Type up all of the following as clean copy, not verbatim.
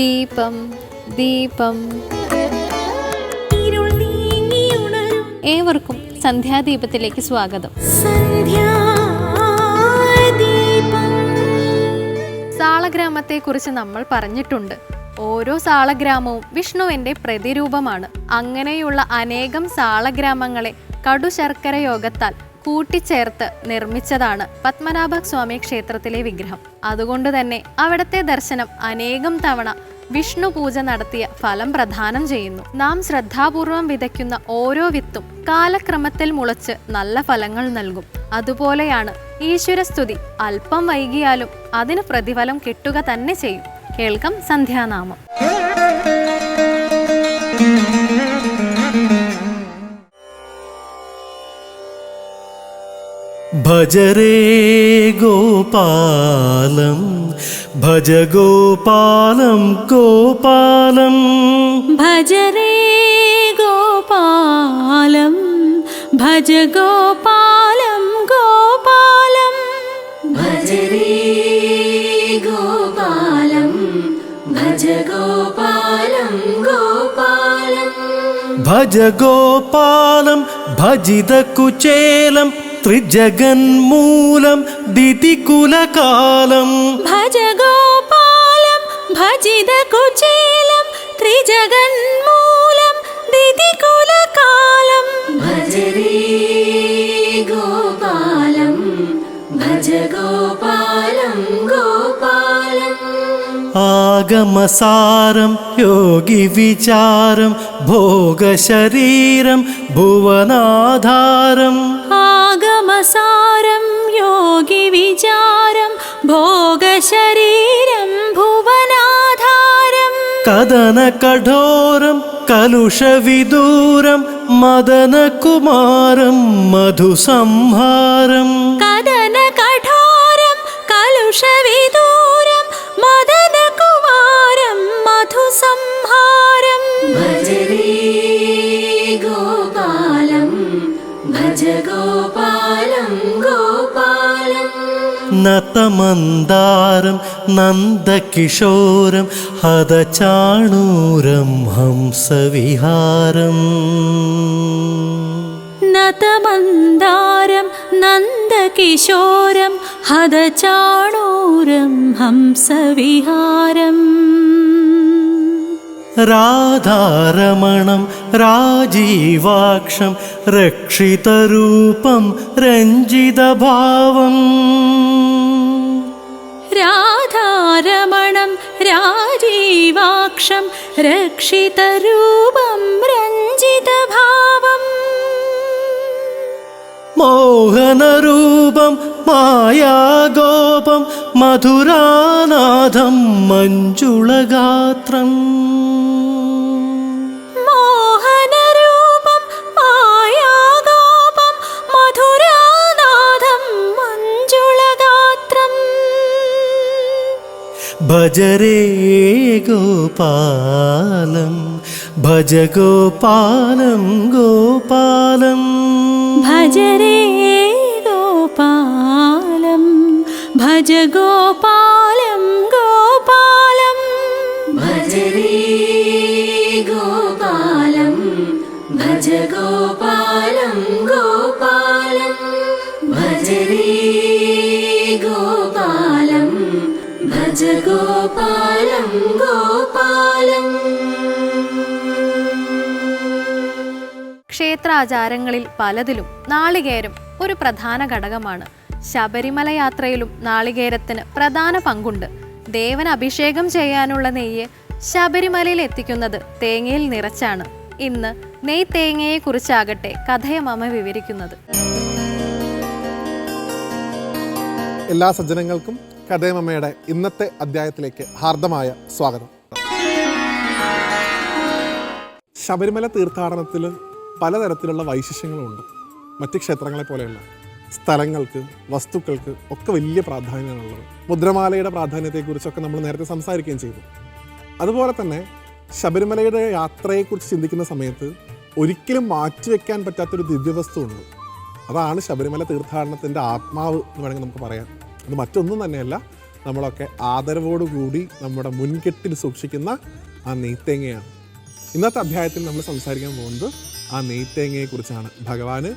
ദീപം ദീപം. ഏവർക്കും സന്ധ്യാദീപത്തിലേക്ക് സ്വാഗതം. സാളഗ്രാമത്തെക്കുറിച്ച് നമ്മൾ പറഞ്ഞിട്ടുണ്ട്. ഓരോ സാളഗ്രാമവും വിഷ്ണുവിൻ്റെ പ്രതിരൂപമാണ്. അങ്ങനെയുള്ള അനേകം സാളഗ്രാമങ്ങളെ കടുശർക്കര യോഗത്താൽ കൂട്ടിച്ചേർത്ത് നിർമ്മിച്ചതാണ് പത്മനാഭസ്വാമി ക്ഷേത്രത്തിലെ വിഗ്രഹം. അതുകൊണ്ട് തന്നെ അവിടുത്തെ ദർശനം അനേകം തവണ വിഷ്ണു പൂജ നടത്തിയ ഫലം പ്രദാനം ചെയ്യുന്നു. നാം ശ്രദ്ധാപൂർവം വിതയ്ക്കുന്ന ഓരോ വിത്തും കാലക്രമത്തിൽ മുളച്ച് നല്ല ഫലങ്ങൾ നൽകും. അതുപോലെയാണ് ഈശ്വരസ്തുതി. അല്പം വൈകിയാലും അതിന് പ്രതിഫലം കിട്ടുക തന്നെ ചെയ്യും. കേൾക്കാം സന്ധ്യാനാമം. ഭജരേ ഗോപാലം ഭജ ഗോപാലം ഗോപാലം. ഭജരേ ഗോപാലം ഭജ ഗോപാലം ഗോപാലം. ഭജരേ ഗോപാലം ഭജ ഗോപാലം ഗോപാലം. ഭജ ഗോപാലം ഭജിത കുചേലം ത്രിജഗന്മൂലം ദിതികുലകാലം. ഭജ ഗോപാലം ഭജിത കുചേലം ത്രിജഗന്മൂലം ദിതികുലകാലം. ഭജരേ ഗോപാലം ഭജ ഗോപാലം ഗോപാലം. ആഗമസാരം യോഗി വിചാരം ഭോഗശരീരം ഭുവനാധാരം. ആഗമസാരം യോഗി വിചാരം ഭോഗശരീരം ഭുവനാധാരം. കദന കഠോരം കലുഷവിദൂരം മദനകുമാരം മധുസംഹാരം. കദന കഠോരം കലുഷവിദൂരം മദനകുമാരം മധുസംഹാരം. ഭജരേ ഗോപാലം ഭജ ഗോപാലം ഗോപാലം. നതമന്ദാരം നന്ദകിശോരം ഹതചാണൂരം ഹംസവിഹാരം. നതമന്ദാരം നന്ദകിശോരം ഹതചാണൂരം ഹംസവിഹാരം. രാധാരമണം രാജീവാക്ഷം രക്ഷിതരൂപം രഞ്ജിതഭാവം. രാധാരമണം രാജീവാക്ഷം രക്ഷിതരൂപം രഞ്ജിതഭാവം. മോഹനരൂപം മായാഗോപം മധുരാനാഥം മഞ്ജുളഗാത്രം. മോഹനരൂപം മായാഗോപം മധുരാനാഥം മഞ്ജുളഗാത്രം. ഭജരേ ഗോപാലം ഭജ ഗോപാലം ഗോപാലം. ഭജരേ ഗോപാലം ഭജ ഗോപാലം ഗോപാലം. ഭജരേ ഗോപാലം ഭജ ഗോപാലം ഗോപാലം. ഭജരേ ഗോപാലം ഭജ ഗോപാലം ഗോപാലം. ക്ഷേത്രാചാരങ്ങളിൽ പലതിലും നാളികേരം ഒരു പ്രധാന ഘടകമാണ്. ശബരിമല യാത്രയിലും നാളികേരത്തിന് പ്രധാന പങ്കുണ്ട്. ദേവന് അഭിഷേകം ചെയ്യാനുള്ള നെയ്യ് ശബരിമലയിൽ എത്തിക്കുന്നത് തേങ്ങയിൽ നിറച്ചാണ്. ഇന്ന് നെയ് തേങ്ങയെ കുറിച്ചാകട്ടെ കഥയമമ്മ വിവരിക്കുന്നത്. എല്ലാ സജ്ജനങ്ങൾക്കും കഥയമമ്മയുടെ ഇന്നത്തെ അധ്യായത്തിലേക്ക് ഹാർദമായ സ്വാഗതം. ശബരിമല തീർത്ഥാടനത്തിൽ പലതരത്തിലുള്ള വൈശിഷ്ട്യങ്ങളുണ്ട്. മറ്റ് ക്ഷേത്രങ്ങളെ പോലെയല്ല. സ്ഥലങ്ങൾക്ക്, വസ്തുക്കൾക്ക് ഒക്കെ വലിയ പ്രാധാന്യമാണുള്ളത്. മുദ്രമാലയുടെ പ്രാധാന്യത്തെക്കുറിച്ചൊക്കെ നമ്മൾ നേരത്തെ സംസാരിക്കുകയും ചെയ്തു. അതുപോലെ തന്നെ ശബരിമലയുടെ യാത്രയെക്കുറിച്ച് ചിന്തിക്കുന്ന സമയത്ത് ഒരിക്കലും മാറ്റിവെക്കാൻ പറ്റാത്തൊരു ദിവ്യവസ്തു ഉണ്ട്. അതാണ് ശബരിമല തീർത്ഥാടനത്തിൻ്റെ ആത്മാവ് എന്ന് വേണമെങ്കിൽ നമുക്ക് പറയാം. അത് മറ്റൊന്നും തന്നെയല്ല, നമ്മളൊക്കെ ആദരവോടുകൂടി നമ്മുടെ മുൻകെട്ടിൽ സൂക്ഷിക്കുന്ന ആ നെയ്ത്തേങ്ങയാണ്. ഇന്നത്തെ അധ്യായത്തിൽ നമ്മൾ സംസാരിക്കാൻ പോകുന്നത് ആ നെയ്ത്തേങ്ങയെക്കുറിച്ചാണ്. ഭഗവാന്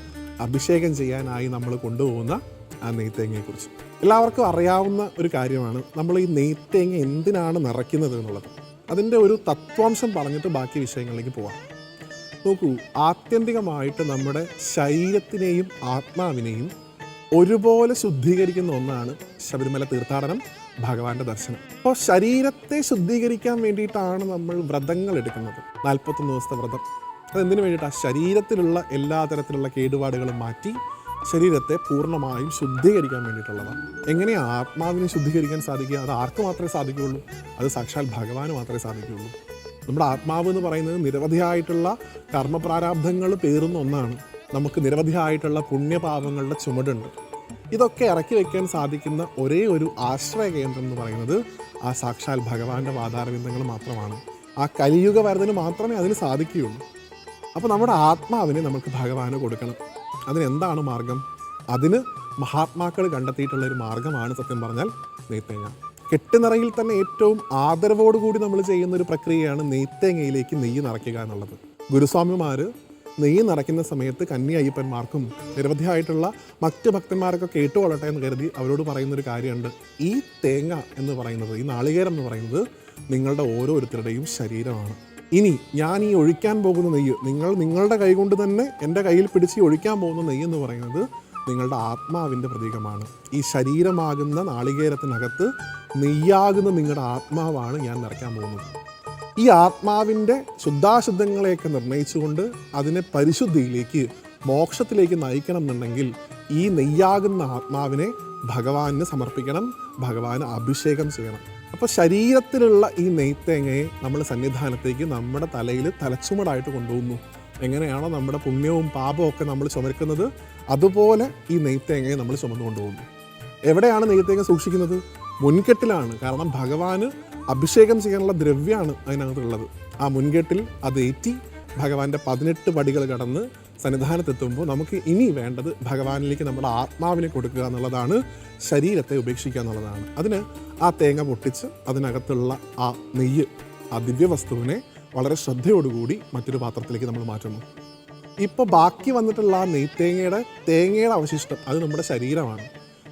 അഭിഷേകം ചെയ്യാനായി നമ്മൾ കൊണ്ടുപോകുന്ന ആ നെയ്ത്തേങ്ങയെക്കുറിച്ച്. എല്ലാവർക്കും അറിയാവുന്ന ഒരു കാര്യമാണ് നമ്മൾ ഈ നെയ്ത്തേങ്ങ എന്തിനാണ് നിറയ്ക്കുന്നത് എന്നുള്ളത്. അതിൻ്റെ ഒരു തത്വാംശം പറഞ്ഞിട്ട് ബാക്കി വിഷയങ്ങളിലേക്ക് പോവാം. നോക്കൂ, ആത്യന്തികമായിട്ട് നമ്മുടെ ശരീരത്തിനെയും ആത്മാവിനെയും ഒരുപോലെ ശുദ്ധീകരിക്കുന്ന ഒന്നാണ് ശബരിമല തീർത്ഥാടനം, ഭഗവാന്റെ ദർശനം. അപ്പോൾ ശരീരത്തെ ശുദ്ധീകരിക്കാൻ വേണ്ടിയിട്ടാണ് നമ്മൾ വ്രതങ്ങൾ എടുക്കുന്നത്. 41 ദിവസത്തെ വ്രതം. അതെന്തിനു വേണ്ടിയിട്ടാണ്? ശരീരത്തിലുള്ള എല്ലാ തരത്തിലുള്ള കേടുപാടുകളും മാറ്റി ശരീരത്തെ പൂർണ്ണമായും ശുദ്ധീകരിക്കാൻ വേണ്ടിയിട്ടുള്ളതാണ്. എങ്ങനെയാണ് ആത്മാവിനെ ശുദ്ധീകരിക്കാൻ സാധിക്കുക? അത് ആർക്ക് മാത്രമേ സാധിക്കുകയുള്ളൂ? അത് സാക്ഷാൽ ഭഗവാന് മാത്രമേ സാധിക്കുകയുള്ളൂ. നമ്മുടെ ആത്മാവ് എന്ന് പറയുന്നത് നിരവധിയായിട്ടുള്ള കർമ്മപ്രാരാബ്ധങ്ങൾ പേറുന്ന ഒന്നാണ്. നമുക്ക് നിരവധിയായിട്ടുള്ള പുണ്യപാപങ്ങളുടെ ചുമടുണ്ട്. ഇതൊക്കെ ഇറക്കി വയ്ക്കാൻ സാധിക്കുന്ന ഒരേ ഒരു ആശ്രയ കേന്ദ്രം എന്ന് പറയുന്നത് ആ സാക്ഷാൽ ഭഗവാന്റെ പാതാരവിന്ദങ്ങൾ മാത്രമാണ്. ആ കലിയുഗ വരദന് മാത്രമേ അതിന് സാധിക്കുകയുള്ളൂ. അപ്പോൾ നമ്മുടെ ആത്മാവിനെ നമുക്ക് ഭഗവാന് കൊടുക്കണം. അതിനെന്താണ് മാർഗം? അതിന് മഹാത്മാക്കൾ കണ്ടെത്തിയിട്ടുള്ള ഒരു മാർഗമാണ് സത്യം പറഞ്ഞാൽ നെയ്ത്തേങ്ങ. കെട്ടുനിറയിൽ തന്നെ ഏറ്റവും ആദരവോടുകൂടി നമ്മൾ ചെയ്യുന്ന ഒരു പ്രക്രിയയാണ് നെയ്ത്തേങ്ങയിലേക്ക് നെയ്യ് നിറയ്ക്കുക എന്നുള്ളത്. ഗുരുസ്വാമിമാർ നെയ്യ് നിറയ്ക്കുന്ന സമയത്ത് കന്യ അയ്യപ്പന്മാർക്കും നിരവധിയായിട്ടുള്ള മറ്റ് ഭക്തന്മാരൊക്കെ കേട്ടുകൊള്ളട്ടെ എന്ന് കരുതി അവരോട് പറയുന്നൊരു കാര്യമുണ്ട്. ഈ തേങ്ങ എന്ന് പറയുന്നത്, ഈ നാളികേരം എന്ന് പറയുന്നത് നിങ്ങളുടെ ഓരോരുത്തരുടെയും ശരീരമാണ്. ഇനി ഞാൻ ഈ ഒഴിക്കാൻ പോകുന്ന നെയ്യ്, നിങ്ങളുടെ കൈ കൊണ്ട് തന്നെ എൻ്റെ കയ്യിൽ പിടിച്ച് ഒഴിക്കാൻ പോകുന്ന നെയ്യ് എന്ന് പറയുന്നത് നിങ്ങളുടെ ആത്മാവിൻ്റെ പ്രതീകമാണ്. ഈ ശരീരമാകുന്ന നാളികേരത്തിനകത്ത് നെയ്യാകുന്ന നിങ്ങളുടെ ആത്മാവാണ് ഞാൻ നിറയ്ക്കാൻ പോകുന്നത്. ഈ ആത്മാവിൻ്റെ ശുദ്ധാശുദ്ധങ്ങളെയൊക്കെ നിർണയിച്ചുകൊണ്ട് അതിനെ പരിശുദ്ധിയിലേക്ക്, മോക്ഷത്തിലേക്ക് നയിക്കണം എന്നുണ്ടെങ്കിൽ ഈ നെയ്യാകുന്ന ആത്മാവിനെ ഭഗവാന് സമർപ്പിക്കണം, ഭഗവാന് അഭിഷേകം ചെയ്യണം. അപ്പോൾ ശരീരത്തിലുള്ള ഈ നെയ്ത്തേങ്ങയെ നമ്മൾ സന്നിധാനത്തേക്ക് നമ്മുടെ തലയിൽ തലച്ചുമടായിട്ട് കൊണ്ടുപോകുന്നു. എങ്ങനെയാണോ നമ്മുടെ പുണ്യവും പാപവും ഒക്കെ നമ്മൾ ചുമക്കുന്നത്, അതുപോലെ ഈ നെയ്ത്തേങ്ങയെ നമ്മൾ ചുമന്നു കൊണ്ടുപോകുന്നു. എവിടെയാണ് നെയ്ത്തേങ്ങ സൂക്ഷിക്കുന്നത്? മുൻകെട്ടിലാണ്. കാരണം ഭഗവാന് അഭിഷേകം ചെയ്യാനുള്ള ദ്രവ്യമാണ് അതിനകത്തുള്ളത്. ആ മുൻകെട്ടിൽ അത് ഏറ്റി ഭഗവാന്റെ 18 പടികൾ കടന്ന് സന്നിധാനത്തെത്തുമ്പോൾ നമുക്ക് ഇനി വേണ്ടത് ഭഗവാനിലേക്ക് നമ്മുടെ ആത്മാവിനെ കൊടുക്കുക എന്നുള്ളതാണ്, ശരീരത്തെ ഉപേക്ഷിക്കുക എന്നുള്ളതാണ്. അതിന് ആ തേങ്ങ പൊട്ടിച്ച് അതിനകത്തുള്ള ആ നെയ്യ്, ആ ദിവ്യവസ്തുവിനെ വളരെ ശ്രദ്ധയോടുകൂടി മറ്റൊരു പാത്രത്തിലേക്ക് നമ്മൾ മാറ്റുന്നു. ഇപ്പോൾ ബാക്കി വന്നിട്ടുള്ള ആ തേങ്ങയുടെ അവശിഷ്ടം അത് നമ്മുടെ ശരീരമാണ്.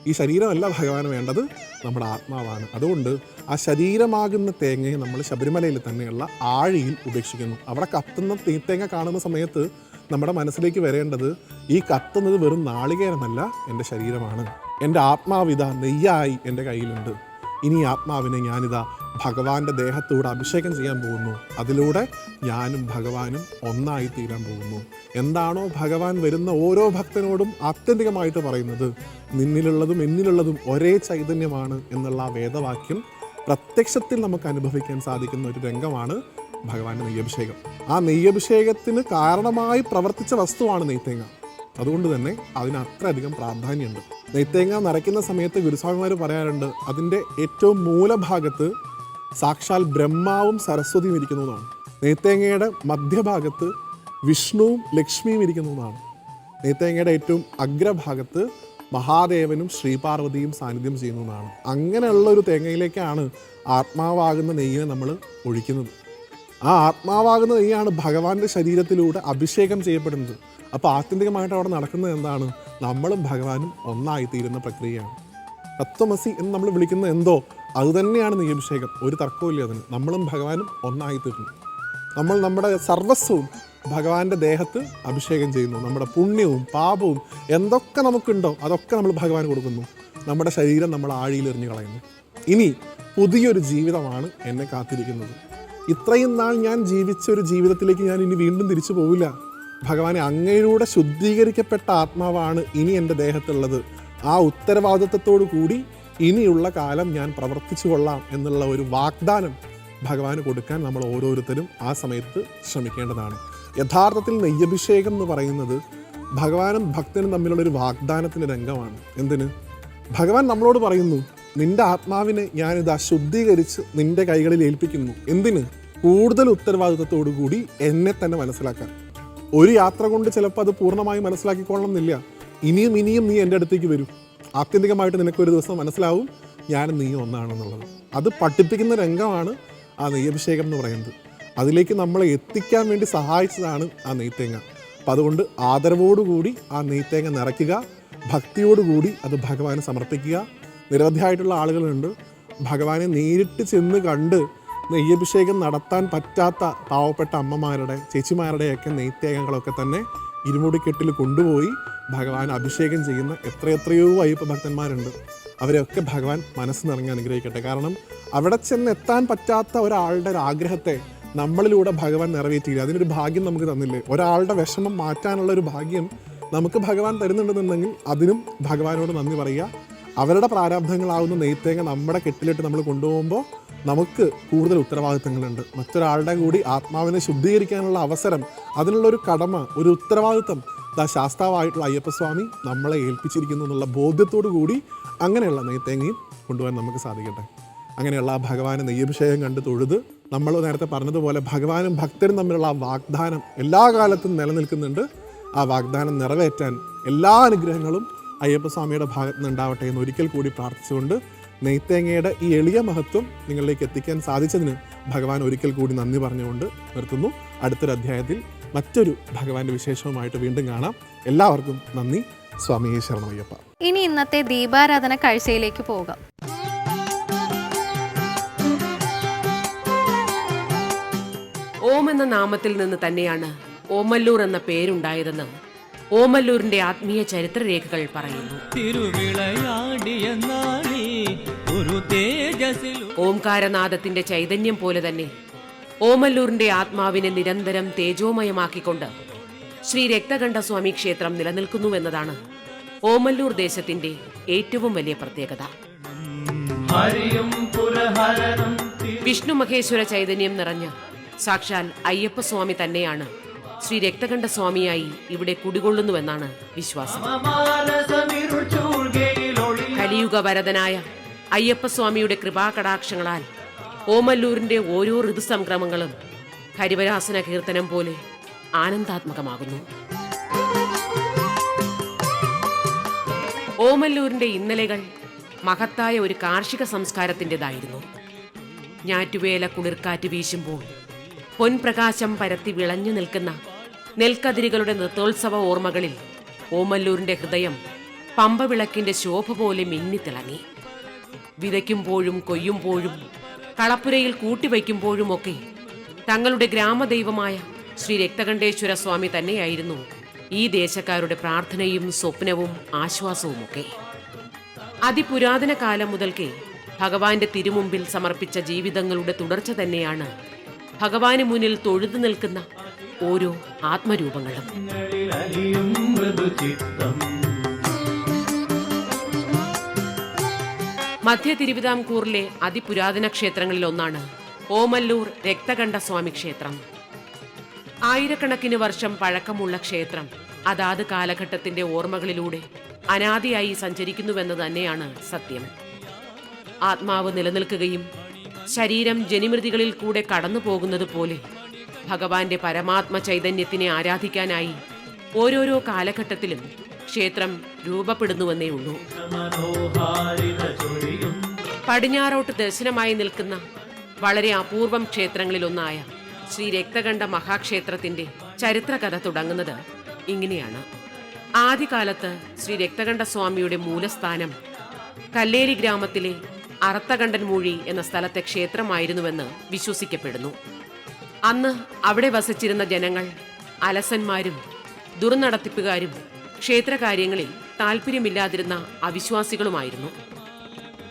ഈ ശരീരമല്ല ഭഗവാന് വേണ്ടത്, നമ്മുടെ ആത്മാവാണ്. അതുകൊണ്ട് ആ ശരീരമാകുന്ന തേങ്ങയെ നമ്മൾ ശബരിമലയിൽ തന്നെയുള്ള ആഴിയിൽ ഉപേക്ഷിക്കുന്നു. അവിടെ കത്തുന്ന നെയ്ത്തേങ്ങ കാണുന്ന സമയത്ത് നമ്മുടെ മനസ്സിലേക്ക് വരേണ്ടത് ഈ കത്തുന്നത് വെറും നാളികേരമല്ല, എൻ്റെ ശരീരമാണ്. എൻ്റെ ആത്മാവിത നെയ്യായി എൻ്റെ കയ്യിലുണ്ട്. ഇനി ആത്മാവിനെ ഞാനിതാ ഭഗവാന്റെ ദേഹത്തൂടെ അഭിഷേകം ചെയ്യാൻ പോകുന്നു. അതിലൂടെ ഞാനും ഭഗവാനും ഒന്നായി തീരാൻ പോകുന്നു. എന്താണോ ഭഗവാൻ വരുന്ന ഓരോ ഭക്തനോടും ആത്യന്തികമായിട്ട് പറയുന്നത്, നിന്നിലുള്ളതും എന്നിലുള്ളതും ഒരേ ചൈതന്യമാണ് എന്നുള്ള ആ വേദവാക്യം പ്രത്യക്ഷത്തിൽ നമുക്ക് അനുഭവിക്കാൻ സാധിക്കുന്ന ഒരു രംഗമാണ് ഭഗവാന്റെ നെയ്യഭിഷേകം. ആ നെയ്യഭിഷേകത്തിന് കാരണമായി പ്രവർത്തിച്ച വസ്തുവാണ് നെയ്ത്തേങ്ങ. അതുകൊണ്ട് തന്നെ അതിന് അത്രയധികം പ്രാധാന്യമുണ്ട്. നെയ്ത്തേങ്ങ നിറയ്ക്കുന്ന സമയത്ത് ഗുരുസ്വാമിമാർ പറയാറുണ്ട്, അതിൻ്റെ ഏറ്റവും മൂലഭാഗത്ത് സാക്ഷാൽ ബ്രഹ്മാവും സരസ്വതിയും ഇരിക്കുന്നതാണ്. നെയ്ത്തേങ്ങയുടെ മധ്യഭാഗത്ത് വിഷ്ണുവും ലക്ഷ്മിയും ഇരിക്കുന്നതാണ്. നെയ്ത്തേങ്ങയുടെ ഏറ്റവും അഗ്രഭാഗത്ത് മഹാദേവനും ശ്രീപാർവതിയും സാന്നിധ്യം ചെയ്യുന്നതാണ്. അങ്ങനെയുള്ള ഒരു തേങ്ങയിലേക്കാണ് ആത്മാവാകുന്ന നെയ്യിനെ നമ്മൾ ഒഴിക്കുന്നത്. ആ ആത്മാവാകുന്ന നെയ്യാണ് ഭഗവാന്റെ ശരീരത്തിലൂടെ അഭിഷേകം ചെയ്യപ്പെടുന്നത്. അപ്പോൾ ആത്യന്തികമായിട്ട് അവിടെ നടക്കുന്നത് എന്താണ്? നമ്മളും ഭഗവാനും ഒന്നായിത്തീരുന്ന പ്രക്രിയയാണ്. തത്വമസി എന്ന് നമ്മൾ വിളിക്കുന്ന എന്തോ അതുതന്നെയാണ് നെയ്യഭിഷേകം. ഒരു തർക്കമില്ല അതിന്. നമ്മളും ഭഗവാനും ഒന്നായിത്തീരുന്നു. നമ്മൾ നമ്മുടെ സർവസ്വവും ഭഗവാന്റെ ദേഹത്ത് അഭിഷേകം ചെയ്യുന്നു. നമ്മുടെ പുണ്യവും പാപവും എന്തൊക്കെ നമുക്കുണ്ടോ അതൊക്കെ നമ്മൾ ഭഗവാന് കൊടുക്കുന്നു. നമ്മുടെ ശരീരം നമ്മൾ ആഴിയിൽ എറിഞ്ഞു കളയുന്നു. ഇനി പുതിയൊരു ജീവിതമാണ് എന്നെ കാത്തിരിക്കുന്നത്. ഇത്രയും നാൾ ഞാൻ ജീവിച്ച ഒരു ജീവിതത്തിലേക്ക് ഞാൻ ഇനി വീണ്ടും തിരിച്ചു പോവില്ല. ഭഗവാനെ, അങ്ങയിലൂടെ ശുദ്ധീകരിക്കപ്പെട്ട ആത്മാവാണ് ഇനി എൻ്റെ ദേഹത്തുള്ളത്. ആ ഉത്തരവാദിത്വത്തോടു കൂടി ഇനിയുള്ള കാലം ഞാൻ പ്രവർത്തിച്ചു കൊള്ളാം എന്നുള്ള ഒരു വാഗ്ദാനം ഭഗവാന് കൊടുക്കാൻ നമ്മൾ ഓരോരുത്തരും ആ സമയത്ത് ശ്രമിക്കേണ്ടതാണ്. യഥാർത്ഥത്തിൽ നെയ്യഭിഷേകം എന്ന് പറയുന്നത് ഭഗവാനും ഭക്തനും തമ്മിലുള്ളൊരു വാഗ്ദാനത്തിൻ്റെ രംഗമാണ്. എന്തിന്? ഭഗവാൻ നമ്മളോട് പറയുന്നു, നിൻ്റെ ആത്മാവിനെ ഞാനിതാ ശുദ്ധീകരിച്ച് നിൻ്റെ കൈകളിൽ ഏൽപ്പിക്കുന്നു. എന്തിന്? കൂടുതൽ ഉത്തരവാദിത്വത്തോടു കൂടി എന്നെ തന്നെ മനസ്സിലാക്കാൻ. ഒരു യാത്ര കൊണ്ട് ചിലപ്പോൾ അത് പൂർണ്ണമായി മനസ്സിലാക്കിക്കൊള്ളണമെന്നില്ല. ഇനിയും നീ എൻ്റെ അടുത്തേക്ക് വരും. ആത്യന്തികമായിട്ട് നിനക്കൊരു ദിവസം മനസ്സിലാവും, ഞാനും നീയും ഒന്നാണെന്നുള്ളത്. അത് പഠിപ്പിക്കുന്ന രംഗമാണ് ആ നെയ്യഭിഷേകം എന്ന് പറയുന്നത്. അതിലേക്ക് നമ്മളെ എത്തിക്കാൻ വേണ്ടി സഹായിച്ചതാണ് ആ നെയ്ത്തേങ്ങ. അപ്പം അതുകൊണ്ട് ആദരവോടുകൂടി ആ നെയ്ത്തേങ്ങ നിറയ്ക്കുക, ഭക്തിയോടുകൂടി അത് ഭഗവാന് സമർപ്പിക്കുക. നിരവധിയായിട്ടുള്ള ആളുകളുണ്ട് ഭഗവാനെ നേരിട്ട് ചെന്ന് കണ്ട് നെയ്യഭിഷേകം നടത്താൻ പറ്റാത്ത പാവപ്പെട്ട അമ്മമാരുടെ ചേച്ചിമാരുടെയൊക്കെ നെയ്ത്തേങ്ങകളൊക്കെ തന്നെ ഇരുമുടിക്കെട്ടിൽ കൊണ്ടുപോയി ഭഗവാൻ അഭിഷേകം ചെയ്യുന്ന എത്രയെത്രയോ അയ്യപ്പ ഭക്തന്മാരുണ്ട്. അവരെയൊക്കെ ഭഗവാൻ മനസ്സ് നിറങ്ങി അനുഗ്രഹിക്കട്ടെ. കാരണം അവിടെ ചെന്ന് എത്താൻ പറ്റാത്ത ഒരാളുടെ ഒരു ആഗ്രഹത്തെ നമ്മളിലൂടെ ഭഗവാൻ നിറവേറ്റിയില്ല. അതിനൊരു ഭാഗ്യം നമുക്ക് തന്നില്ലേ? ഒരാളുടെ വിഷമം മാറ്റാനുള്ള ഒരു ഭാഗ്യം നമുക്ക് ഭഗവാൻ തരുന്നുണ്ടെന്നുണ്ടെങ്കിൽ അതിനും ഭഗവാനോട് നന്ദി പറയുക. അവരുടെ പ്രാരാബ്ധങ്ങളാവുന്ന നെയ്ത്തേങ്ങ നമ്മുടെ കെട്ടിലിട്ട് നമ്മൾ കൊണ്ടുപോകുമ്പോൾ നമുക്ക് കൂടുതൽ ഉത്തരവാദിത്തങ്ങളുണ്ട്. മറ്റൊരാളുടെ കൂടി ആത്മാവിനെ ശുദ്ധീകരിക്കാനുള്ള അവസരം, അതിനുള്ളൊരു കടമ, ഒരു ഉത്തരവാദിത്തം ശാസ്താവായിട്ടുള്ള അയ്യപ്പസ്വാമി നമ്മളെ ഏൽപ്പിച്ചിരിക്കുന്നു എന്നുള്ള ബോധ്യത്തോടു കൂടി അങ്ങനെയുള്ള നെയ്ത്തേങ്ങയും കൊണ്ടുപോകാൻ നമുക്ക് സാധിക്കട്ടെ. അങ്ങനെയുള്ള ആ ഭഗവാനെ നെയ്യഭിഷേകം കണ്ട് തൊഴുത് നമ്മൾ നേരത്തെ പറഞ്ഞതുപോലെ ഭഗവാനും ഭക്തരും തമ്മിലുള്ള ആ വാഗ്ദാനം എല്ലാ കാലത്തും നിലനിൽക്കുന്നുണ്ട്. ആ വാഗ്ദാനം നിറവേറ്റാൻ എല്ലാ അനുഗ്രഹങ്ങളും അയ്യപ്പസ്വാമിയുടെ ഭാഗത്ത് നിന്നുണ്ടാവട്ടെ എന്ന് ഒരിക്കൽ കൂടി പ്രാർത്ഥിച്ചുകൊണ്ട് നെയ്ത്തേങ്ങയുടെ ഈ എളിയ മഹത്വം നിങ്ങളിലേക്ക് എത്തിക്കാൻ സാധിച്ചതിന് ഭഗവാൻ ഒരിക്കൽ കൂടി നന്ദി പറഞ്ഞുകൊണ്ട് നിർത്തുന്നു. അടുത്തൊരു അധ്യായത്തിൽ മറ്റൊരു ഭഗവാന്റെ വിശേഷവുമായിട്ട് വീണ്ടും കാണാം. എല്ലാവർക്കും നന്ദി. സ്വാമിയേ ശരണമയ്യപ്പ. ഇനി ഇന്നത്തെ ദീപാരാധന കാഴ്ചയിലേക്ക് പോകാം. ഓം എന്ന നാമത്തിൽ നിന്ന് തന്നെയാണ് ഓമല്ലൂർ എന്ന പേരുണ്ടായതെന്ന് ഓമല്ലൂരിന്റെ ആത്മീയ ചരിത്രരേഖകൾ പറയുന്നു. ഓംകാരനാദത്തിന്റെ ചൈതന്യം പോലെ തന്നെ ഓമല്ലൂരിന്റെ ആത്മാവിനെ നിരന്തരം തേജോമയമാക്കിക്കൊണ്ട് ശ്രീ രക്തകണ്ഠസ്വാമി ക്ഷേത്രം നിലനിൽക്കുന്നുവെന്നതാണ് ഓമല്ലൂർ ദേശത്തിന്റെ ഏറ്റവും വലിയ പ്രത്യേകത. വിഷ്ണു മഹേശ്വര ചൈതന്യം നിറഞ്ഞ സാക്ഷാൽ അയ്യപ്പസ്വാമി തന്നെയാണ് ശ്രീ രക്തകണ്ഠസ്വാമിയായി ഇവിടെ കുടികൊള്ളുന്നുവെന്നാണ് വിശ്വാസം. കലിയുഗ വരദനായ അയ്യപ്പസ്വാമിയുടെ കൃപാകടാക്ഷങ്ങളാൽ ഓമല്ലൂരിന്റെ ഓരോ ഋതുസംക്രമങ്ങളും ഹരിവരാസന കീർത്തനം പോലെ ആനന്ദാത്മകമാകുന്നു. ഓമല്ലൂരിന്റെ ഇന്നലെകൾ മഹത്തായ ഒരു കാർഷിക സംസ്കാരത്തിൻ്റെതായിരുന്നു. ഞാറ്റുവേല കുളിർക്കാറ്റ് വീശുമ്പോൾ പൊൻപ്രകാശം പരത്തി വിളഞ്ഞു നിൽക്കുന്ന നെൽക്കതിരുകളുടെ നൃത്തോത്സവ ഓർമ്മകളിൽ ഓമല്ലൂരിന്റെ ഹൃദയം പമ്പവിളക്കിന്റെ ശോഭ പോലെ മിന്നിത്തിളങ്ങി. വിതയ്ക്കുമ്പോഴും കൊയ്യുമ്പോഴും കളപ്പുരയിൽ കൂട്ടിവയ്ക്കുമ്പോഴുമൊക്കെ തങ്ങളുടെ ഗ്രാമദൈവമായ ശ്രീ രക്തകണ്ഠേശ്വര സ്വാമി തന്നെയായിരുന്നു ഈ ദേശക്കാരുടെ പ്രാർത്ഥനയും സ്വപ്നവും ആശ്വാസവുമൊക്കെ. അതിപുരാതന കാലം മുതൽക്കേ ഭഗവാന്റെ തിരുമുമ്പിൽ സമർപ്പിച്ച ജീവിതങ്ങളുടെ തുടർച്ച തന്നെയാണ് ഭഗവാന് മുന്നിൽ തൊഴുതു നിൽക്കുന്ന ഓരോ ആത്മരൂപങ്ങളും. മധ്യ തിരുവിതാംകൂറിലെ അതിപുരാതന ക്ഷേത്രങ്ങളിൽ ഒന്നാണ് ഓമല്ലൂർ രക്തകണ്ഠസ്വാമി ക്ഷേത്രം. ആയിരക്കണക്കിന് വർഷം പഴക്കമുള്ള ക്ഷേത്രം അതാത് കാലഘട്ടത്തിന്റെ ഓർമ്മകളിലൂടെ അനാദിയായി സഞ്ചരിക്കുന്നുവെന്ന് തന്നെയാണ് സത്യം. ആത്മാവ് നിലനിൽക്കുകയും ശരീരം ജനിമൃതികളിൽ കൂടെ കടന്നു പോകുന്നത് പോലെ ഭഗവാന്റെ പരമാത്മ ചൈതന്യത്തിനെ ആരാധിക്കാനായി ഓരോരോ കാലഘട്ടത്തിലും ക്ഷേത്രം രൂപപ്പെടുന്നുവെന്നേ ഉള്ളൂ. പടിഞ്ഞാറോട്ട് ദർശനമായി നിൽക്കുന്ന വളരെ അപൂർവം ക്ഷേത്രങ്ങളിലൊന്നായ ശ്രീ രക്തകണ്ഠ മഹാക്ഷേത്രത്തിന്റെ ചരിത്രകഥ തുടങ്ങുന്നത് ഇങ്ങനെയാണ്. ആദ്യകാലത്ത് ശ്രീ രക്തകണ്ഠസ്വാമിയുടെ മൂലസ്ഥാനം കല്ലേലി ഗ്രാമത്തിലെ അറത്തകണ്ഠൻ മൂഴി എന്ന സ്ഥലത്തെ ക്ഷേത്രമായിരുന്നുവെന്ന് വിശ്വസിക്കപ്പെടുന്നു. അന്ന് അവിടെ വസിച്ചിരുന്ന ജനങ്ങൾ അലസന്മാരും ദുർനടത്തിപ്പുകാരും ക്ഷേത്രകാര്യങ്ങളിൽ താല്പര്യമില്ലാതിരുന്ന അവിശ്വാസികളുമായിരുന്നു.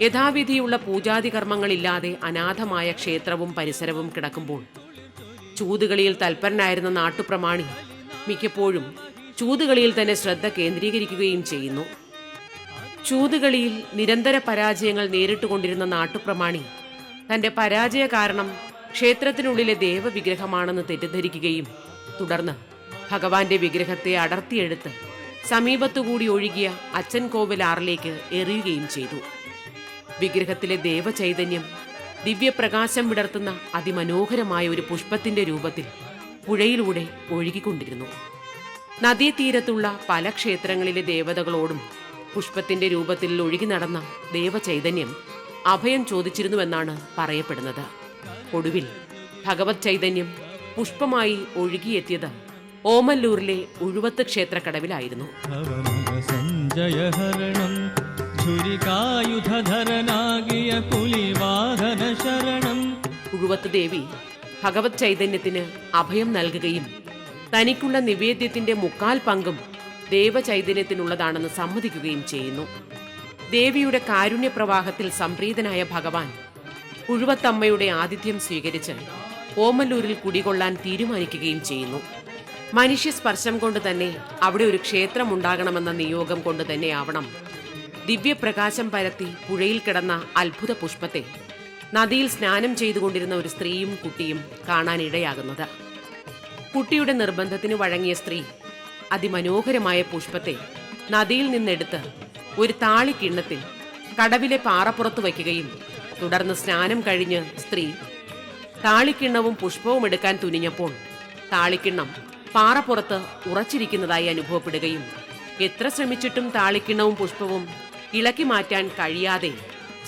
യഥാവിധിയുള്ള പൂജാതി കർമ്മങ്ങളില്ലാതെ അനാഥമായ ക്ഷേത്രവും പരിസരവും കിടക്കുമ്പോൾ ചൂതുകളിയിൽ തൽപരനായിരുന്ന നാട്ടുപ്രമാണി മിക്കപ്പോഴും ചൂതുകളിയിൽ തന്നെ ശ്രദ്ധ കേന്ദ്രീകരിക്കുകയും ചെയ്യുന്നു. ചൂതുകളിയിൽ നിരന്തര പരാജയങ്ങൾ നേരിട്ടുകൊണ്ടിരുന്ന നാട്ടുപ്രമാണി തന്റെ പരാജയ കാരണം ക്ഷേത്രത്തിനുള്ളിലെ ദേവവിഗ്രഹമാണെന്ന് തെറ്റിദ്ധരിക്കുകയും തുടർന്ന് ഭഗവാന്റെ വിഗ്രഹത്തെ അടർത്തിയെടുത്ത് സമീപത്തുകൂടി ഒഴുകിയ അച്ഛൻ കോവിലാറിലേക്ക് എറിയുകയും ചെയ്തു. വിഗ്രഹത്തിലെ ദേവചൈതന്യം ദിവ്യപ്രകാശം വിടർത്തുന്ന അതിമനോഹരമായ ഒരു പുഷ്പത്തിന്റെ രൂപത്തിൽ പുഴയിലൂടെ ഒഴുകിക്കൊണ്ടിരുന്നു. നദീതീരത്തുള്ള പല ക്ഷേത്രങ്ങളിലെ ദേവതകളോടും പുഷ്പത്തിന്റെ രൂപത്തിൽ ഒഴുകി നടന്ന ദേവചൈതന്യം അഭയം ചോദിച്ചിരുന്നുവെന്നാണ് പറയപ്പെടുന്നത്. ഒടുവിൽ ഭഗവത് ചൈതന്യം പുഷ്പമായി ഒഴുകിയെത്തിയത് ഓമല്ലൂരിലെ ഉഴുവത്ത് ക്ഷേത്രക്കടവിലായിരുന്നു. സഞ്ജയഹരണം ധരനാകിയ പുലിവാഹന ശരണം. ഉഴുവത്ത് ദേവി ഭഗവത് ചൈതന്യത്തിന് അഭയം നൽകുകയും തനിക്കുള്ള നിവേദ്യത്തിന്റെ 3/4 പങ്കും ദേവചൈതന്യത്തിനുള്ളതാണെന്ന് സമ്മതിക്കുകയും ചെയ്യുന്നു. ദേവിയുടെ കാരുണ്യപ്രവാഹത്തിൽ സംപ്രീതനായ ഭഗവാൻ ഉഴുവത്തമ്മയുടെ ആതിഥ്യം സ്വീകരിച്ച് ഓമല്ലൂരിൽ കുടികൊള്ളാൻ തീരുമാനിക്കുകയും ചെയ്യുന്നു. മനുഷ്യ സ്പർശം കൊണ്ട് തന്നെ അവിടെ ഒരു ക്ഷേത്രമുണ്ടാകണമെന്ന നിയോഗം കൊണ്ട് തന്നെയാവണം ദിവ്യപ്രകാശം പരത്തി പുഴയിൽ കിടന്ന അത്ഭുത പുഷ്പത്തെ നദിയിൽ സ്നാനം ചെയ്തുകൊണ്ടിരുന്ന ഒരു സ്ത്രീയും കുട്ടിയും കാണാനിടയാകുന്നത്. കുട്ടിയുടെ നിർബന്ധത്തിന് വഴങ്ങിയ സ്ത്രീ അതിമനോഹരമായ പുഷ്പത്തെ നദിയിൽ നിന്നെടുത്ത് ഒരു താളിക്കിണ്ണത്തിൽ കടവിലെ പാറപ്പുറത്ത് വയ്ക്കുകയും തുടർന്ന് സ്നാനം കഴിഞ്ഞ് സ്ത്രീ താളിക്കിണ്ണവും പുഷ്പവും എടുക്കാൻ തുനിഞ്ഞപ്പോൾ താളിക്കിണ്ണം പാറപ്പുറത്ത് ഉറച്ചിരിക്കുന്നതായി അനുഭവപ്പെടുകയും എത്ര ശ്രമിച്ചിട്ടും താളിക്കിണ്ണവും പുഷ്പവും ഇളക്കി മാറ്റാൻ കഴിയാതെ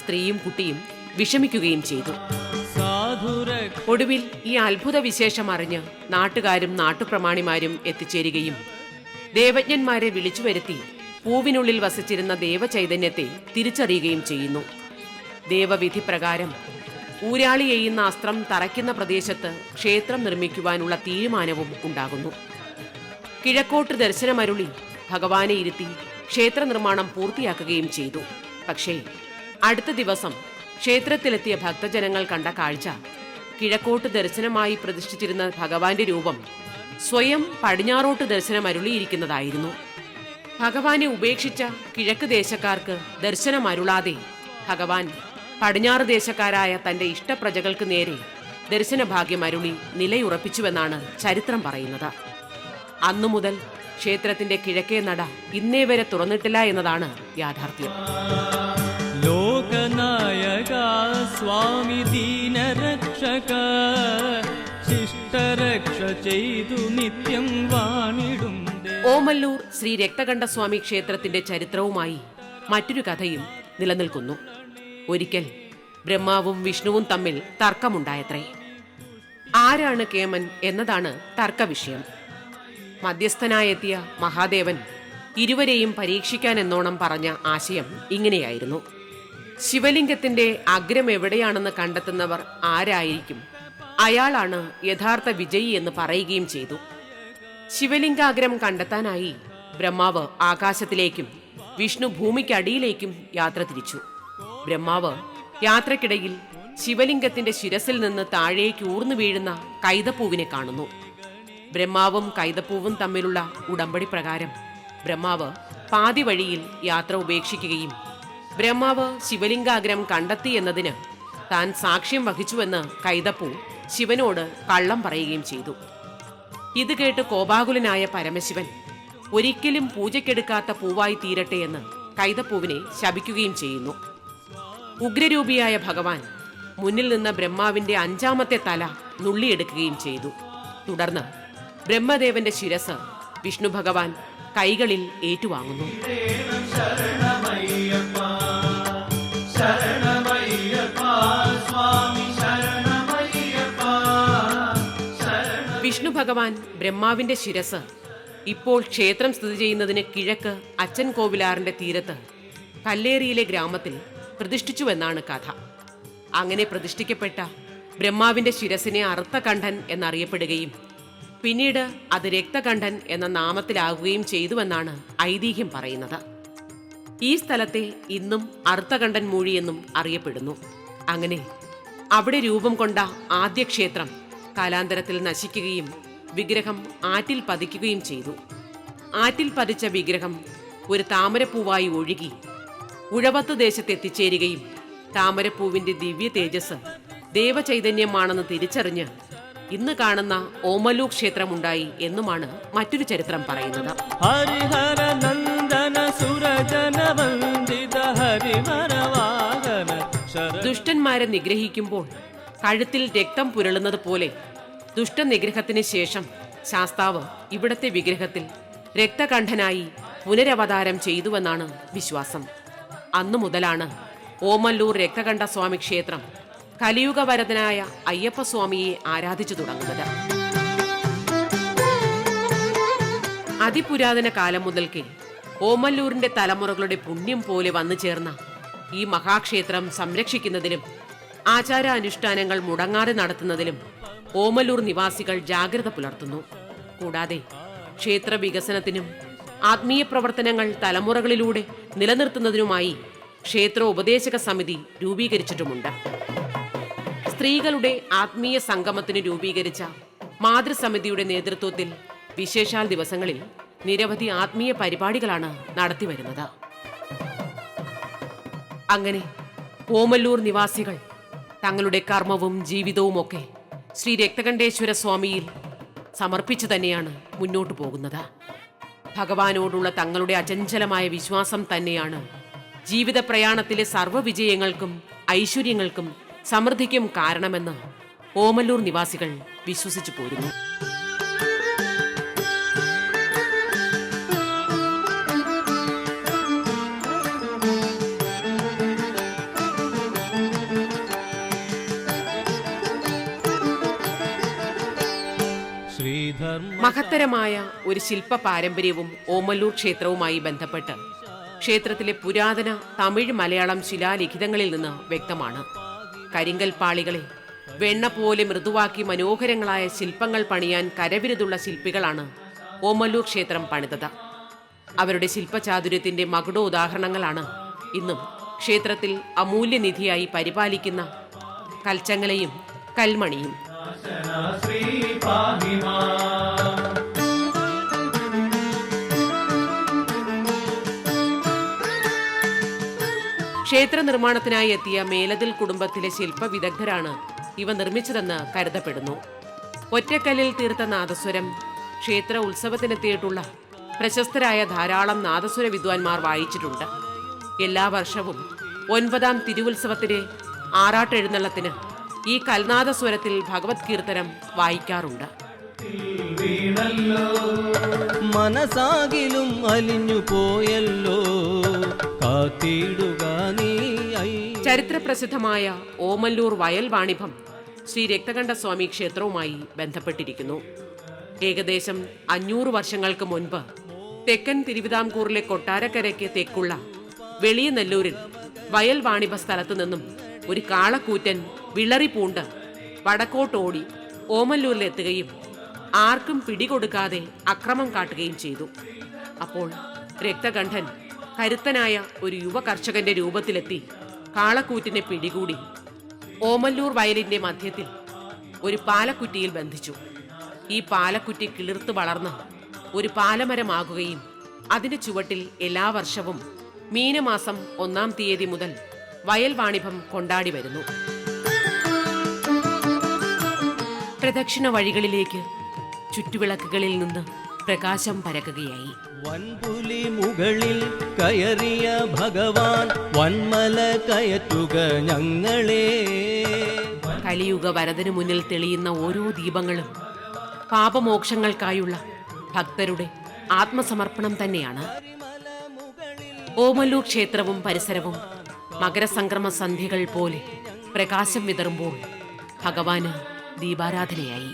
സ്ത്രീയും കുട്ടിയും വിഷമിക്കുകയും ചെയ്തു. ഒടുവിൽ ഈ അത്ഭുത വിശേഷം അറിഞ്ഞ് നാട്ടുകാരും നാട്ടുപ്രമാണിമാരും എത്തിച്ചേരുകയും ദേവജ്ഞന്മാരെ വിളിച്ചു വരുത്തി പൂവിനുള്ളിൽ വസിച്ചിരുന്ന ദേവചൈതന്യത്തെ തിരിച്ചറിയുകയും ചെയ്യുന്നു. ദേവവിധി പ്രകാരം ഊരാളി എയ്യുന്ന അസ്ത്രം തറയ്ക്കുന്ന പ്രദേശത്ത് ക്ഷേത്രം നിർമ്മിക്കുവാനുള്ള തീരുമാനവും ഉണ്ടാകുന്നു. കിഴക്കോട്ട് ദർശനമരുളി ഭഗവാനെ ഇരുത്തി ക്ഷേത്ര നിർമ്മാണം പൂർത്തിയാക്കുകയും ചെയ്തു. പക്ഷേ അടുത്ത ദിവസം ക്ഷേത്രത്തിലെത്തിയ ഭക്തജനങ്ങൾ കണ്ട കാഴ്ച കിഴക്കോട്ട് ദർശനമായി പ്രതിഷ്ഠിച്ചിരുന്ന ഭഗവാന്റെ രൂപം സ്വയം പടിഞ്ഞാറോട്ട് ദർശനമരുളിയിരിക്കുന്നതായിരുന്നു. ഭഗവാനെ ഉപേക്ഷിച്ച കിഴക്ക് ദേശക്കാർക്ക് ദർശനമരുളാതെ ഭഗവാൻ പടിഞ്ഞാറ് ദേശക്കാരായ തന്റെ ഇഷ്ടപ്രജകൾക്ക് നേരെ ദർശനഭാഗ്യം അരുളി നിലയുറപ്പിച്ചുവെന്നാണ് ചരിത്രം പറയുന്നത്. അന്നു മുതൽ ക്ഷേത്രത്തിന്റെ കിഴക്കേ നട ഇന്നേ വരെ തുറന്നിട്ടില്ല എന്നതാണ് യാഥാർത്ഥ്യം. ലോകനായക സ്വാമി ദീനരക്ഷക ശിഷ്ടരക്ഷ ചെയ്തു നിത്യം വാണിടും. ഓമല്ലൂർ ശ്രീ രക്തകണ്ഠസ്വാമി ക്ഷേത്രത്തിന്റെ ചരിത്രവുമായി മറ്റൊരു കഥയും നിലനിൽക്കുന്നു. ഒരിക്കൽ ബ്രഹ്മാവും വിഷ്ണുവും തമ്മിൽ തർക്കമുണ്ടായത്രേ. ആരാണ് കേമൻ എന്നതാണ് തർക്കവിഷയം. മധ്യസ്ഥനായെത്തിയ മഹാദേവൻ ഇരുവരെയും പരീക്ഷിക്കാൻ എന്നോണം പറഞ്ഞ ആശയം ഇങ്ങനെയായിരുന്നു: ശിവലിംഗത്തിന്റെ അഗ്രം എവിടെയാണെന്ന് കണ്ടെത്തുന്നവർ ആരായിരിക്കും, അയാളാണ് യഥാർത്ഥ വിജയി എന്ന് പറയുകയും ചെയ്തു. ശിവലിംഗാഗ്രം കണ്ടെത്താനായി ബ്രഹ്മാവ് ആകാശത്തിലേക്കും വിഷ്ണു ഭൂമിക്കടിയിലേക്കും യാത്ര തിരിച്ചു. ബ്രഹ്മാവ് യാത്രക്കിടയിൽ ശിവലിംഗത്തിന്റെ ശിരസിൽ നിന്ന് താഴേക്ക് ഊർന്നു വീഴുന്ന കൈതപ്പൂവിനെ കാണുന്നു. ബ്രഹ്മാവും കൈതപ്പൂവും തമ്മിലുള്ള ഉടമ്പടി പ്രകാരം ബ്രഹ്മാവ് പാതി വഴിയിൽ യാത്ര ഉപേക്ഷിക്കുകയും ബ്രഹ്മാവ് ശിവലിംഗാഗ്രം കണ്ടെത്തി എന്നതിന് താൻ സാക്ഷ്യം വഹിച്ചുവെന്ന് കൈതപ്പൂ ശിവനോട് കള്ളം പറയുകയും ചെയ്തു. ഇത് കേട്ട് കോപാകുലനായ പരമശിവൻ ഒരിക്കലും പൂജയ്ക്കെടുക്കാത്ത പൂവായി തീരട്ടെ എന്ന് കൈതപ്പൂവിനെ ശപിക്കുകയും ചെയ്യുന്നു. ഉഗ്രരൂപിയായ ഭഗവാൻ മുന്നിൽ നിന്ന് ബ്രഹ്മാവിന്റെ 5ാമത്തെ തല നുള്ളിയെടുക്കുകയും ചെയ്തു. തുടർന്ന് ബ്രഹ്മദേവന്റെ ശിരസ് വിഷ്ണു ഭഗവാൻ കൈകളിൽ ഏറ്റുവാങ്ങുന്നു. വിഷ്ണു ഭഗവാൻ ബ്രഹ്മാവിന്റെ ശിരസ് ഇപ്പോൾ ക്ഷേത്രം സ്ഥിതി ചെയ്യുന്നതിന് കിഴക്ക് അച്ചൻ കോവിലാറിന്റെ തീരത്ത് കല്ലേറിയിലെ ഗ്രാമത്തിൽ പ്രതിഷ്ഠിച്ചുവെന്നാണ് കഥ. അങ്ങനെ പ്രതിഷ്ഠിക്കപ്പെട്ട ബ്രഹ്മാവിന്റെ ശിരസിനെ അർത്ഥകണ്ഠൻ എന്നറിയപ്പെടുകയും പിന്നീട് അത് രക്തകണ്ഠൻ എന്ന നാമത്തിലാകുകയും ചെയ്തുവെന്നാണ് ഐതിഹ്യം പറയുന്നത്. ഈ സ്ഥലത്തെ ഇന്നും അർത്ഥകണ്ഠൻ മൂഴി എന്നും അറിയപ്പെടുന്നു. അങ്ങനെ അവിടെ രൂപം കൊണ്ട ആദ്യ ക്ഷേത്രം കാലാന്തരത്തിൽ നശിക്കുകയും വിഗ്രഹം ആറ്റിൽ പതിക്കുകയും ചെയ്തു. ആറ്റിൽ പതിച്ച വിഗ്രഹം ഒരു താമരപ്പൂവായി ഒഴുകി ഉഴവത്ത് ദേശത്തെത്തിച്ചേരുകയും താമരപ്പൂവിന്റെ ദിവ്യ തേജസ് ദേവചൈതന്യമാണെന്ന് തിരിച്ചറിഞ്ഞ് ഇന്ന് കാണുന്ന ഓമല്ലൂർ ക്ഷേത്രമുണ്ടായി എന്നുമാണ് മറ്റൊരു ചരിത്രം പറയുന്നത്. ഹരിഹര നന്ദന സുരജന വന്ദിത ഹരിവരവാഹന. ദുഷ്ടന്മാരെ നിഗ്രഹിക്കുമ്പോൾ കഴുത്തിൽ രക്തം പുരളുന്നത് പോലെ ദുഷ്ടനിഗ്രഹത്തിന് ശേഷം ശാസ്താവ് ഇവിടത്തെ വിഗ്രഹത്തിൽ രക്തകണ്ഠനായി പുനരവതാരം ചെയ്തുവെന്നാണ് വിശ്വാസം. അന്നു മുതലാണ് ഓമല്ലൂർ രക്തകണ്ഠസ്വാമി ക്ഷേത്രം കലിയുഗവരദനായ അയ്യപ്പസ്വാമിയെ ആരാധിച്ചു തുടങ്ങുന്നത്. അതിപുരാതന കാലം മുതൽക്കേ ഓമല്ലൂരിന്റെ തലമുറകളുടെ പുണ്യം പോലെ വന്നു ചേർന്ന ഈ മഹാക്ഷേത്രം സംരക്ഷിക്കുന്നതിലും ആചാരാനുഷ്ഠാനങ്ങൾ മുടങ്ങാതെ നടത്തുന്നതിലും ഓമല്ലൂർ നിവാസികൾ ജാഗ്രത പുലർത്തുന്നു. കൂടാതെ ക്ഷേത്ര വികസനത്തിനും ആത്മീയ പ്രവർത്തനങ്ങൾ തലമുറകളിലൂടെ നിലനിർത്തുന്നതിനുമായി ക്ഷേത്ര ഉപദേശക സമിതി രൂപീകരിച്ചിട്ടുമുണ്ട്. സ്ത്രീകളുടെ ആത്മീയ സംഗമത്തിന് രൂപീകരിച്ച മാതൃസമിതിയുടെ നേതൃത്വത്തിൽ വിശേഷാൽ ദിവസങ്ങളിൽ നിരവധി ആത്മീയ പരിപാടികളാണ് നടത്തിവരുന്നത്. അങ്ങനെ ഓമല്ലൂർ നിവാസികൾ തങ്ങളുടെ കർമ്മവും ജീവിതവുമൊക്കെ ശ്രീ രക്തകണ്ഠേശ്വര സ്വാമിയിൽ സമർപ്പിച്ചു തന്നെയാണ് മുന്നോട്ടു പോകുന്നത്. ഭഗവാനോടുള്ള തങ്ങളുടെ അചഞ്ചലമായ വിശ്വാസം തന്നെയാണ് ജീവിത പ്രയാണത്തിലെ സർവ്വവിജയങ്ങൾക്കും ഐശ്വര്യങ്ങൾക്കും സമൃദ്ധിക്കും കാരണമെന്ന് ഓമല്ലൂർ നിവാസികൾ വിശ്വസിച്ചു പോരുന്നു. മഹത്തരമായ ഒരു ശില്പ പാരമ്പര്യവും ഓമല്ലൂർ ക്ഷേത്രവുമായി ബന്ധപ്പെട്ട് ക്ഷേത്രത്തിലെ പുരാതന തമിഴ് മലയാളം ശിലാലിഖിതങ്ങളിൽ നിന്ന് വ്യക്തമാണ്. കരിങ്കൽ പാളികളെ വെണ്ണ പോലെ മൃദുവാക്കി മനോഹരങ്ങളായ ശില്പങ്ങൾ പണിയാൻ കരവിരുതുള്ള ശില്പികളാണ് ഓമല്ലൂർ ക്ഷേത്രം പണിതത്. അവരുടെ ശില്പചാതുര്യത്തിന്റെ മകുടോദാഹരണങ്ങളാണ് ഇന്നും ക്ഷേത്രത്തിൽ അമൂല്യനിധിയായി പരിപാലിക്കുന്ന കൽച്ചങ്ങലയും കൽമണിയും. ക്ഷേത്ര നിർമ്മാണത്തിനായി എത്തിയ മേലതിൽ കുടുംബത്തിലെ ശില്പ വിദഗ്ധരാണ് ഇവ നിർമ്മിച്ചതെന്ന് കരുതപ്പെടുന്നു. ഒറ്റക്കല്ലിൽ തീർത്ത നാദസ്വരം ക്ഷേത്ര ഉത്സവത്തിനെത്തിയിട്ടുള്ള പ്രശസ്തരായ ധാരാളം നാദസ്വര വിദ്വാൻമാർ വായിച്ചിട്ടുണ്ട്. എല്ലാ വർഷവും 9ാം തിരുവുത്സവത്തിലെ ആറാട്ടെഴുന്നള്ളത്തിന് ഈ കൽനാദസ്വരത്തിൽ ഭഗവത് കീർത്തനം വായിക്കാറുണ്ട്. മനസാകിലും അലിഞ്ഞു പോയല്ലോ കാത്തിടുക നീ. ചരിത്രപ്രസിദ്ധമായ ഓമല്ലൂർ വയൽ വാണിഭം ശ്രീ രക്തകണ്ഠസ്വാമി ക്ഷേത്രവുമായി ബന്ധപ്പെട്ടിരിക്കുന്നു. ഏകദേശം 500 വർഷങ്ങൾക്ക് മുൻപ് തെക്കൻ തിരുവിതാംകൂറിലെ കൊട്ടാരക്കരയ്ക്ക് തെക്കുള്ള വെളിയ നെല്ലൂരിൽ വയൽ വാണിഭ സ്ഥലത്തു നിന്നും ഒരു കാളക്കൂറ്റൻ വിളറി പൂണ്ട് വടക്കോട്ടോടി ഓമല്ലൂരിലെത്തുകയും ആർക്കും പിടികൊടുക്കാതെ അക്രമം കാട്ടുകയും ചെയ്തു. അപ്പോൾ രക്തകണ്ഠൻ കരുത്തനായ ഒരു യുവ കർഷകന്റെ രൂപത്തിലെത്തി കാളക്കൂറ്റിനെ പിടികൂടി ഓമല്ലൂർ വയലിന്റെ മധ്യത്തിൽ ഒരു പാലക്കുറ്റിയിൽ ബന്ധിച്ചു. ഈ പാലക്കുറ്റി കിളിർത്ത് വളർന്ന് ഒരു പാലമരമാകുകയും അതിന്റെ ചുവട്ടിൽ എല്ലാ വർഷവും മീനമാസം 1-ാം തീയതി മുതൽ വയൽ വാണിഭം കൊണ്ടാടി വരുന്നു. പ്രദക്ഷിണ വഴികളിലേക്ക് ചുറ്റുവിളക്കുകളിൽ നിന്ന് പ്രകാശം പരക്കുകയായി. വൻപുലി മുകളിൽ കയറിയ ഭഗവാൻ വന്മല കയറ്റുക ഞങ്ങളെ. കലിയുഗ വരദനു മുന്നിൽ തെളിയുന്ന ഓരോ ദീപങ്ങളും പാപമോക്ഷങ്ങൾക്കായുള്ള ഭക്തരുടെ ആത്മസമർപ്പണം തന്നെയാണ്. ഓമല്ലൂർ ക്ഷേത്രവും പരിസരവും മകരസംക്രമ സന്ധ്യകൾ പോലെ പ്രകാശം വിതറുമ്പോൾ ഭഗവാന് ദീപാരാധനയായി.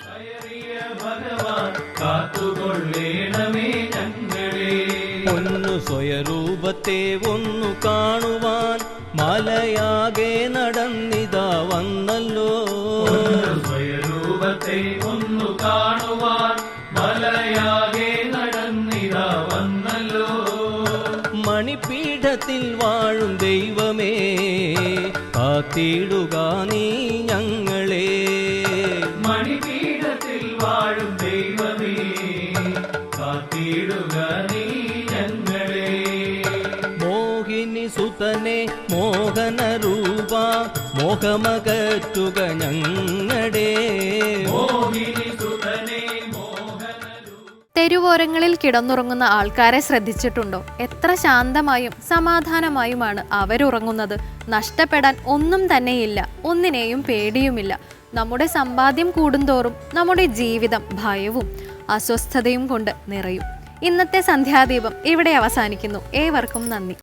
പൊന്നു സ്വയരൂപത്തെ ഒന്നു കാണുവാൻ മലയാകെ നടന്നിതാ വന്നല്ലോ. സ്വയരൂപത്തെ ഒന്നു കാണുവാൻ മലയാകെ നടന്നിതാ വന്നല്ലോ. മണിപീഠത്തിൽ വാഴും ദൈവമേ കാത്തിടുക നീ ഞങ്ങളെ. മണിപീഠത്തിൽ വാഴും ദൈവമേ കാത്തിടുക നീ ഞങ്ങളെ. മോഹിനി സുതനെ മോഹന രൂപ മോഹമകറ്റുക ഞങ്ങളെ. മോഹിനി സുതനെ തെരുവോരങ്ങളിൽ കിടന്നുറങ്ങുന്ന ആൾക്കാരെ ശ്രദ്ധിച്ചിട്ടുണ്ടോ? എത്ര ശാന്തമായും സമാധാനമായുമാണ് അവരുറങ്ങുന്നത്. നഷ്ടപ്പെടാൻ ഒന്നും തന്നെയില്ല, ഒന്നിനെയും പേടിയുമില്ല. നമ്മുടെ സമ്പാദ്യം കൂടുന്തോറും നമ്മുടെ ജീവിതം ഭയവും അസ്വസ്ഥതയും കൊണ്ട് നിറയും. ഇന്നത്തെ സന്ധ്യാദീപം ഇവിടെ അവസാനിക്കുന്നു. ഏവർക്കും നന്ദി.